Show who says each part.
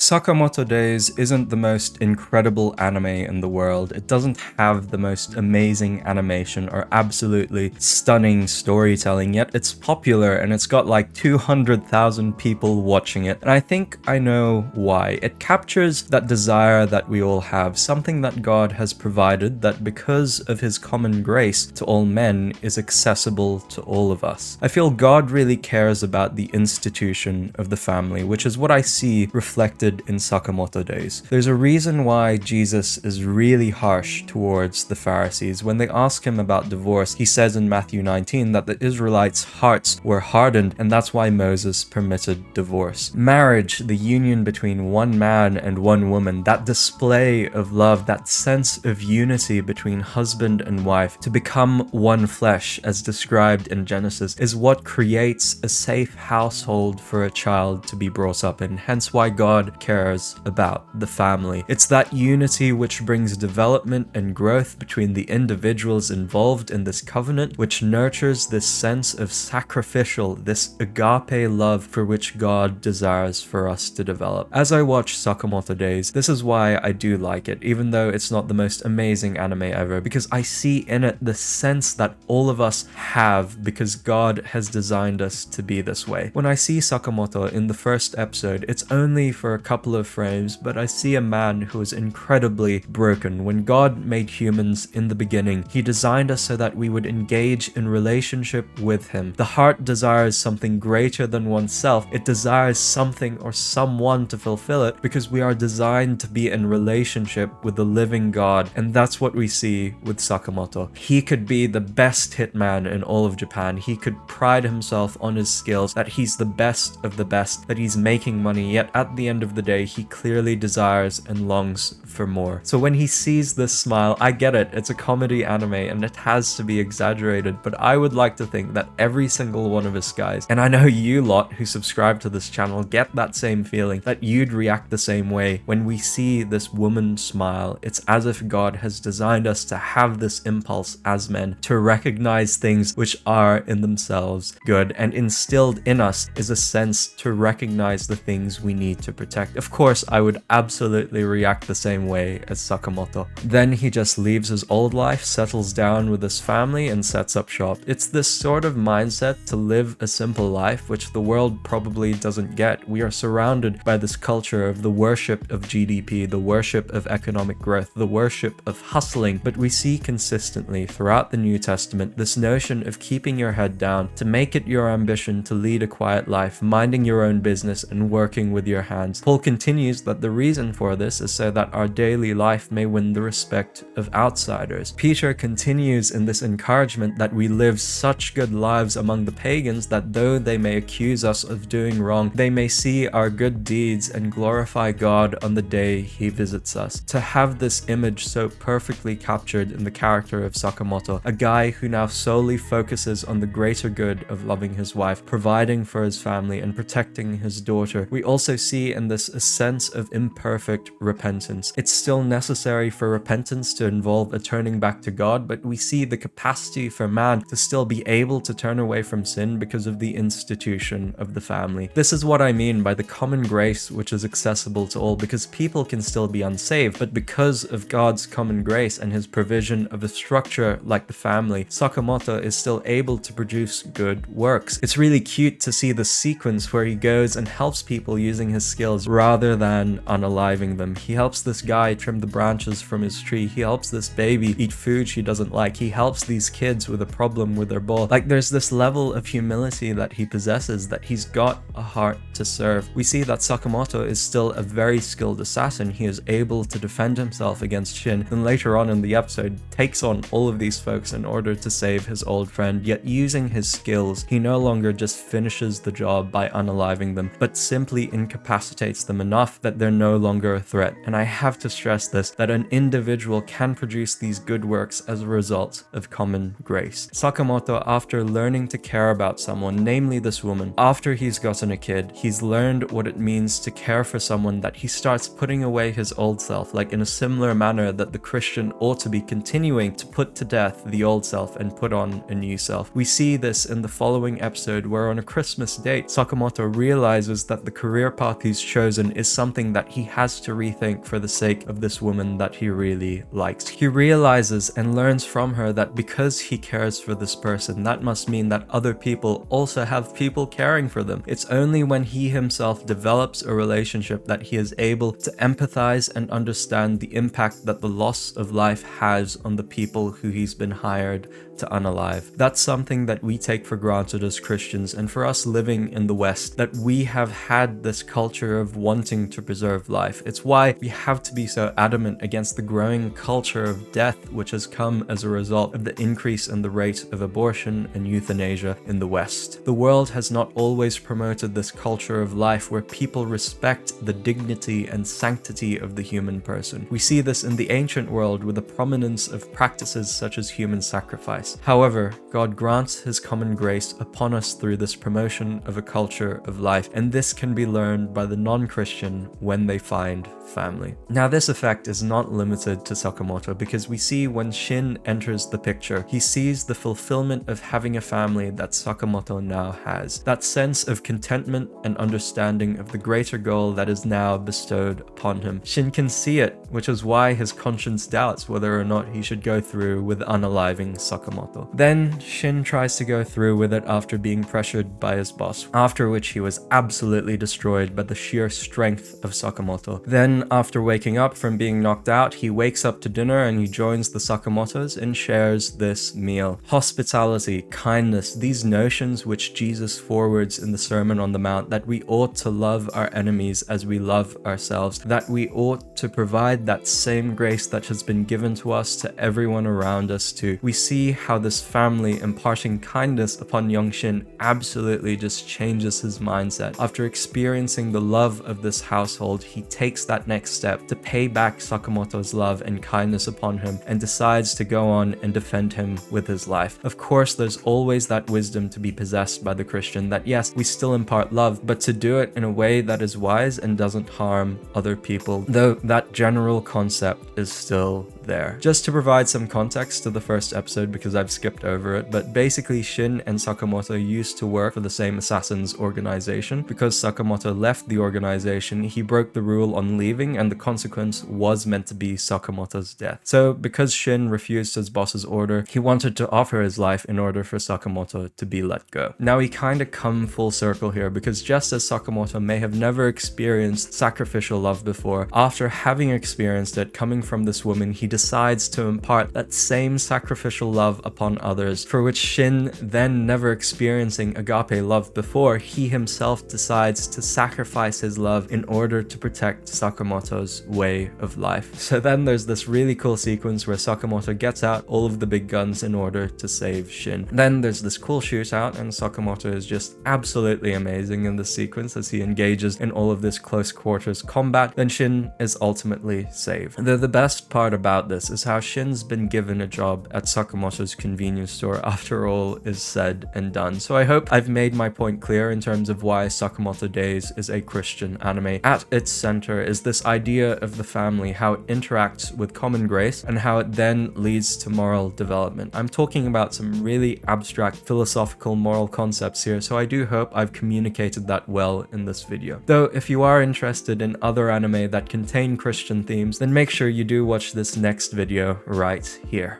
Speaker 1: Sakamoto Days isn't the most incredible anime in the world. It doesn't have the most amazing animation or absolutely stunning storytelling, yet it's popular and it's got like 200,000 people watching it. And I think I know why. It captures that desire that we all have, something that God has provided that because of his common grace to all men is accessible to all of us. I feel God really cares about the institution of the family, which is what I see reflected in Sakamoto Days. There's a reason why Jesus is really harsh towards the Pharisees. When they ask him about divorce, he says in Matthew 19 that the Israelites' hearts were hardened, and that's why Moses permitted divorce. Marriage, the union between one man and one woman, that display of love, that sense of unity between husband and wife, to become one flesh, as described in Genesis, is what creates a safe household for a child to be brought up in. Hence why God cares about the family. It's that unity which brings development and growth between the individuals involved in this covenant, which nurtures this sense of sacrificial, this agape love for which God desires for us to develop. As I watch Sakamoto Days, this is why I do like it, even though it's not the most amazing anime ever, because I see in it the sense that all of us have because God has designed us to be this way. When I see Sakamoto in the first episode, it's only for a couple of frames, but I see a man who is incredibly broken. When God made humans in the beginning, he designed us so that we would engage in relationship with him. The heart desires something greater than oneself. It desires something or someone to fulfill it because we are designed to be in relationship with the living God, and that's what we see with Sakamoto. He could be the best hitman in all of Japan. He could pride himself on his skills, that he's the best of the best, that he's making money, yet at the end of the day, he clearly desires and longs for more. So when he sees this smile, I get it, it's a comedy anime and it has to be exaggerated, but I would like to think that every single one of us guys, and I know you lot who subscribe to this channel get that same feeling, that you'd react the same way when we see this woman smile. It's as if God has designed us to have this impulse as men to recognize things which are in themselves good, and instilled in us is a sense to recognize the things we need to protect. Of course, I would absolutely react the same way as Sakamoto. Then he just leaves his old life, settles down with his family, and sets up shop. It's this sort of mindset to live a simple life, which the world probably doesn't get. We are surrounded by this culture of the worship of GDP, the worship of economic growth, the worship of hustling, but we see consistently throughout the New Testament this notion of keeping your head down, to make it your ambition to lead a quiet life, minding your own business and working with your hands. Paul continues that the reason for this is so that our daily life may win the respect of outsiders. Peter continues in this encouragement that we live such good lives among the pagans that though they may accuse us of doing wrong, they may see our good deeds and glorify God on the day he visits us. To have this image so perfectly captured in the character of Sakamoto, a guy who now solely focuses on the greater good of loving his wife, providing for his family, and protecting his daughter, we also see in this a sense of imperfect repentance. It's still necessary for repentance to involve a turning back to God, but we see the capacity for man to still be able to turn away from sin because of the institution of the family. This is what I mean by the common grace which is accessible to all, because people can still be unsaved, but because of God's common grace and his provision of a structure like the family, Sakamoto is still able to produce good works. It's really cute to see the sequence where he goes and helps people using his skills rather than unaliving them. He helps this guy trim the branches from his tree. He helps this baby eat food she doesn't like. He helps these kids with a problem with their ball. Like, there's this level of humility that he possesses, that he's got a heart to serve. We see that Sakamoto is still a very skilled assassin. He is able to defend himself against Shin, and later on in the episode takes on all of these folks in order to save his old friend. Yet using his skills, he no longer just finishes the job by unaliving them, but simply incapacitates them enough that they're no longer a threat. And I have to stress this, that an individual can produce these good works as a result of common grace. Sakamoto, after learning to care about someone, namely this woman, after he's gotten a kid, he's learned what it means to care for someone, that he starts putting away his old self, like in a similar manner that the Christian ought to be continuing to put to death the old self and put on a new self. We see this in the following episode where on a Christmas date, Sakamoto realizes that the career path he's chosen chosen is something that he has to rethink for the sake of this woman that he really likes. He realizes and learns from her that because he cares for this person, that must mean that other people also have people caring for them. It's only when he himself develops a relationship that he is able to empathize and understand the impact that the loss of life has on the people who he's been hired to unalive. That's something that we take for granted as Christians, and for us living in the West, that we have had this culture of wanting to preserve life. It's why we have to be so adamant against the growing culture of death, which has come as a result of the increase in the rate of abortion and euthanasia in the West. The world has not always promoted this culture of life where people respect the dignity and sanctity of the human person. We see this in the ancient world with the prominence of practices such as human sacrifice. However, God grants his common grace upon us through this promotion of a culture of life, and this can be learned by the non-Christian when they find family. Now, this effect is not limited to Sakamoto, because we see when Shin enters the picture, he sees the fulfillment of having a family that Sakamoto now has. That sense of contentment and understanding of the greater goal that is now bestowed upon him. Shin can see it, which is why his conscience doubts whether or not he should go through with unaliving Sakamoto. Then Shin tries to go through with it after being pressured by his boss, after which he was absolutely destroyed by the sheer strength of Sakamoto. Then, after waking up from being knocked out, he wakes up to dinner and he joins the Sakamotos and shares this meal. Hospitality, kindness, these notions which Jesus forwards in the Sermon on the Mount, that we ought to love our enemies as we love ourselves, that we ought to provide that same grace that has been given to us to everyone around us too. We see how this family imparting kindness upon young Shin absolutely just changes his mindset. After experiencing the love of this household, he takes that next step to pay back Sakamoto's love and kindness upon him and decides to go on and defend him with his life. Of course, there's always that wisdom to be possessed by the Christian that yes, we still impart love, but to do it in a way that is wise and doesn't harm other people, though that general concept is still there. Just to provide some context to the first episode, because I've skipped over it, but basically Shin and Sakamoto used to work for the same assassins organization. Because Sakamoto left the organization, he broke the rule on leaving, and the consequence was meant to be Sakamoto's death. So because Shin refused his boss's order, he wanted to offer his life in order for Sakamoto to be let go. Now we kind of come full circle here, because just as Sakamoto may have never experienced sacrificial love before, after having experienced it coming from this woman, he decides to impart that same sacrificial love upon others, for which Shin, then never experiencing agape love before, he himself decides to sacrifice his love in order to protect Sakamoto's way of life. So then there's this really cool sequence where Sakamoto gets out all of the big guns in order to save Shin. Then there's this cool shootout, and Sakamoto is just absolutely amazing in this sequence as he engages in all of this close quarters combat. Then Shin is ultimately saved. The best part about this is how Shin's been given a job at Sakamoto's convenience store after all is said and done. So I hope I've made my point clear in terms of why Sakamoto Days is a Christian anime. At its center is this idea of the family, how it interacts with common grace, and how it then leads to moral development. I'm talking about some really abstract philosophical moral concepts here, so I do hope I've communicated that well in this video. Though if you are interested in other anime that contain Christian themes, then make sure you do watch this next video right here.